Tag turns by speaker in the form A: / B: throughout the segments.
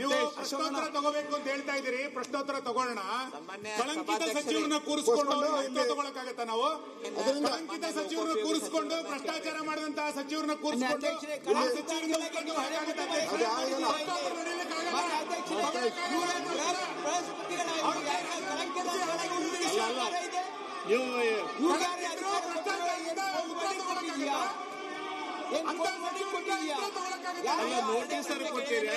A: ನೀವು ಪ್ರಶ್ನೋತ್ತರ ತಗೋಬೇಕು ಅಂತ ಹೇಳ್ತಾ ಇದ್ದೀರಿ. ಪ್ರಶ್ನೋತ್ತರ ತಗೊಳ್ಳೋಣ. ಕಳಂಕಿತ ಸಚಿವರನ್ನ ಕೂರಿಸಿಕೊಂಡು ಉತ್ತರ ತಗೊಳಕ್ಕಾಗತ್ತಾ ನಾವು? ಕಳಂಕಿತ ಸಚಿವರನ್ನ ಕೂರಿಸಿಕೊಂಡು ಭ್ರಷ್ಟಾಚಾರ ಮಾಡಿದಂತಹ ಸಚಿವರನ್ನ ಕೂರಿಸಿಕೊಂಡು
B: ನೋಟಿಸ್ ಕೊಡ್ತೀರಾ?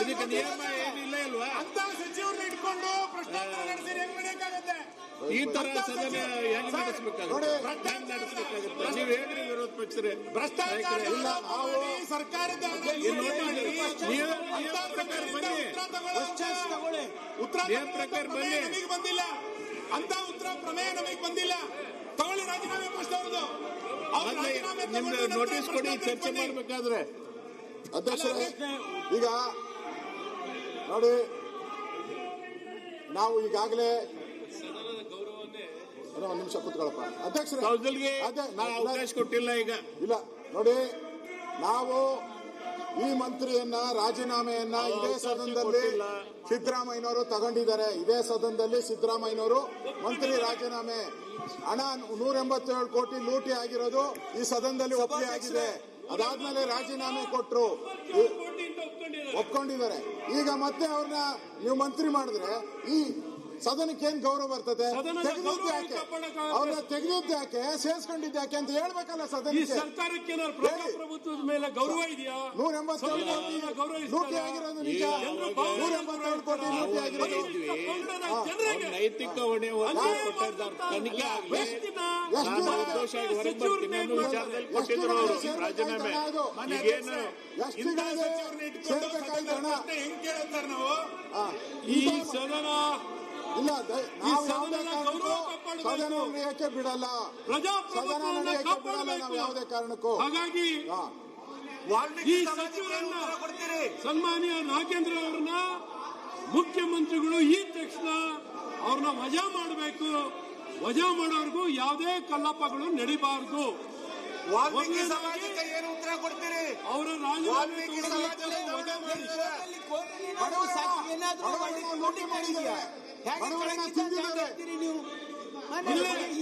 B: ಇದಕ್ಕೆ ನಿಯಮ ಏನಿಲ್ಲ ಇಲ್ವಾ?
A: ಅಂತ ಸಚಿವರನ್ನ ಇಟ್ಕೊಂಡು ಭ್ರಷ್ಟಾಚಾರ ನಡೆಸಿ ಹೆಂಗ್ ನಡೆಯಕ್ಕಾಗತ್ತೆ?
B: ಈ ತರ ಸದನ ಹೆಂಗ್ ನಡೆಸಬೇಕಾಗುತ್ತೆ? ನೀವು ಹೇಳ್ರಿ ವಿರೋಧ ಪಕ್ಷರೇ.
A: ಭ್ರಷ್ಟಾಚಾರ ಸರ್ಕಾರದ
B: ಪ್ರಕಾರ
A: ನಮಗೆ ಬಂದಿಲ್ಲ. ಅಂತ ಉತ್ತರ ಪ್ರಮೇಯ ನಮಗೆ ಬಂದಿಲ್ಲ. ತಗೊಳ್ಳಿ ರಾಜೀನಾಮೆ ಫಸ್ಟ್ ಅವ್ರದ್ದು.
B: ನಿಮ್ದು ನೋಟಿಸ್ ಕೊಡಿ, ಚರ್ಚೆ ಮಾಡ್ಬೇಕಾದ್ರೆ.
C: ಅಧ್ಯಕ್ಷರೇ, ಈಗ ನೋಡಿ, ನಾವು ಈಗಾಗಲೇ ಒಂದು ನಿಮಿಷ ಕೂತ್ಕೊಳ್ಳಪ್ಪ ಅಧ್ಯಕ್ಷರೇ.
B: ಅವಕಾಶ ಕೊಟ್ಟಿಲ್ಲ ಈಗ.
C: ಇಲ್ಲ ನೋಡಿ, ನಾವು ಈ ಮಂತ್ರಿಯನ್ನ ರಾಜೀನಾಮೆಯನ್ನ ಇದೇ ಸದನದಲ್ಲಿ ಸಿದ್ದರಾಮಯ್ಯನವರು ತಗೊಂಡಿದ್ದಾರೆ. ಇದೇ ಸದನದಲ್ಲಿ ಸಿದ್ದರಾಮಯ್ಯನವರು ಮಂತ್ರಿ ರಾಜೀನಾಮೆ ಹಣ 187 ಕೋಟಿ ಲೂಟಿ ಆಗಿರೋದು ಈ ಸದನದಲ್ಲಿ ಒಪ್ಪಿಗೆ ಆಗಿದೆ. ಅದಾದ್ಮೇಲೆ ರಾಜೀನಾಮೆ ಕೊಟ್ಟರು, ಒಪ್ಕೊಂಡಿದ್ದಾರೆ. ಈಗ ಮತ್ತೆ ಅವ್ರನ್ನ ನೀವು ಮಂತ್ರಿ ಮಾಡಿದ್ರೆ ಈ ಸದನಕ್ಕೆ ಏನ್ ಗೌರವ ಬರ್ತದೆ? ತೆಗೆದಿದ್ದಾಕೆ ಅವ್ರನ್ನ ತೆಗೆದಿದ್ದಾಕೆ ಸೇರ್ಸ್ಕೊಂಡಿದ್ದಾಕೆ ಅಂತ ಹೇಳ್ಬೇಕಲ್ಲ ಸದನಕ್ಕೆ.
D: ಸರ್ಕಾರಕ್ಕೆ ಪ್ರಜಾಪ್ರಭುತ್ವದ ಮೇಲೆ ಗೌರವ ಇದೆಯಾ?
C: 187 ಕೋಟಿ ಲೂಟಿ ಆಗಿರೋದು ನಿಜ. 187 ಕೋಟಿ ಲೂಟಿ ಆಗಿರೋದು
B: ನೈತಿಕ ಹೊಣೆ ತನಿಖೆ ಆಗಲಿ. ಕೊಟ್ಟಿದ್ರು ರಾಜೀನಾಮೆ. ಈಗೇನು
C: ಸೇರ್ಬೇಕಾಯ್ತು ಹಣ
A: ಹೆಂಗ್ ಕೇಳುತ್ತಾರೆ ನಾವು?
D: ಈ ಸದನ
C: ಇಲ್ಲ, ನಾವು ಯಾವುದೇ ಕಾರಣಕ್ಕೂ ಸದನ ನಡೆಯಕ್ಕೆ ಬಿಡಲ್ಲ. ಸದನ ನಡೆಯಕ್ಕೆ ಬಿಡಲ್ಲ ನಾವು ಯಾವುದೇ ಕಾರಣಕ್ಕೂ.
D: ಹಾಗಾಗಿ ಈ ಸಚಿವರನ್ನ ಸನ್ಮಾನ್ಯ ನಾಗೇಂದ್ರ ಅವರನ್ನ ಮುಖ್ಯಮಂತ್ರಿಗಳು ಈ ತಕ್ಷಣ ಅವ್ರನ್ನ ವಜಾ ಮಾಡಬೇಕು. ವಜಾ ಮಾಡೋರ್ಗೂ ಯಾವುದೇ ಕಲ್ಲಪ್ಪಗಳು ನಡಿಬಾರದು.
A: ಏನು ಉತ್ತರ ಕೊಡ್ತೀರಿ?
D: ಅವರ ರಾಜೀನಾಮೆ ವಜಾ ಮಾಡಿ.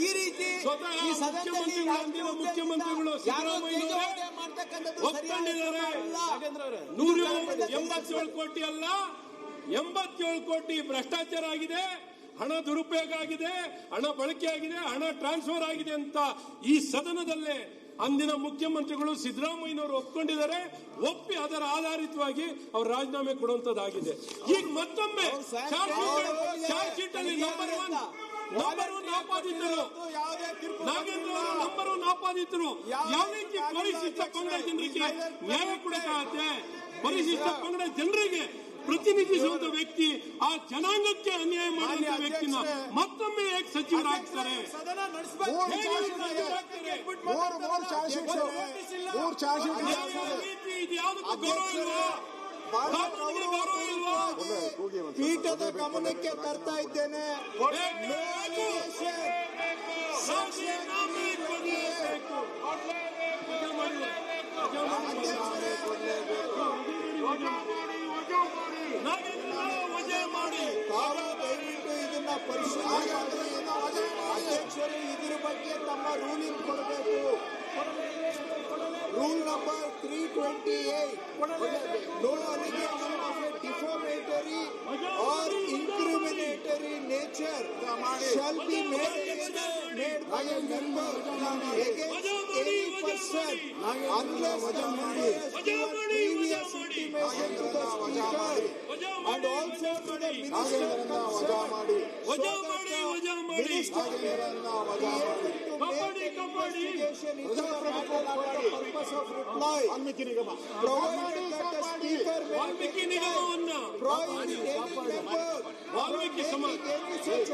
E: ಈ ರೀತಿ
D: ಮುಖ್ಯಮಂತ್ರಿಗಳು ಸಿದ್ದರಾಮಯ್ಯ ಒಪ್ಕೊಂಡಿದ್ದಾರೆ. 187 ಕೋಟಿ ಅಲ್ಲ, 87 ಕೋಟಿ ಭ್ರಷ್ಟಾಚಾರ ಆಗಿದೆ, ಹಣ ದುರುಪಯೋಗ ಆಗಿದೆ, ಹಣ ಬಳಕೆ ಆಗಿದೆ, ಹಣ ಟ್ರಾನ್ಸ್ಫರ್ ಆಗಿದೆ ಅಂತ ಈ ಸದನದಲ್ಲೇ ಅಂದಿನ ಮುಖ್ಯಮಂತ್ರಿಗಳು ಸಿದ್ದರಾಮಯ್ಯನವರು ಒಪ್ಕೊಂಡಿದ್ದಾರೆ. ಒಪ್ಪಿ ಅದರ ಆಧಾರಿತವಾಗಿ ಅವರು ರಾಜೀನಾಮೆ ಕೊಡುವಂತದ್ದಾಗಿದೆ. ಈಗ ಮತ್ತೊಮ್ಮೆ ಚಾರ್ಜ್ ಶೀಟ್ ಅಲ್ಲಿ ನಂಬರ್ ಒನ್ ಆಪಾದಿತರು ನಾಗೇಂದ್ರ ಅವರು ನಂಬರ್ 1 ಆಪಾದಿತರು. ಯಾವ ರೀತಿ ಪರಿಶಿಷ್ಟ ಪಂಗಡ ಜನರಿಗೆ ನ್ಯಾಯ ಕೊಡಕ್ಕಾಗತ್ತೆ? ಪರಿಶಿಷ್ಟ ಪಂಗಡ ಜನರಿಗೆ ಪ್ರತಿನಿಧಿಸುವಂತ ವ್ಯಕ್ತಿ, ಆ ಜನಾಂಗಕ್ಕೆ ಅನ್ಯಾಯ ಮಾಡುವಂತ ವ್ಯಕ್ತಿನ ಮತ್ತೊಮ್ಮೆ ಹೇಗೆ ಸಚಿವರಾಗ್ತಾರೆ? ಇದ್ಯಾವುದಕ್ಕೂ ಗೌರವ ಇಲ್ವಾ? ಗೌರವ ಇಲ್ವಾ?
E: ಪೀಠದ ಗಮನಕ್ಕೆ ತರ್ತಾ ಇದ್ದೇನೆ.
D: ತಾವು
E: ದಯವಿಟ್ಟು ಇದನ್ನ ಪರಿಶೀಲಿಸಿ ಅಧ್ಯಕ್ಷರು ಇದ್ರ ಬಗ್ಗೆ ತಮ್ಮ ರೂಲಿಂಗ್ ಕೊಡಬೇಕು. Rule number 328 no allegation of a defamatory or incriminatory nature shall be made by a member against any person unless the member has given previous intimation to the speaker and also to the minister concerned so that the minister investigation into the matter for the purpose of reply. Provided that the speaker may prohibit any member from making any such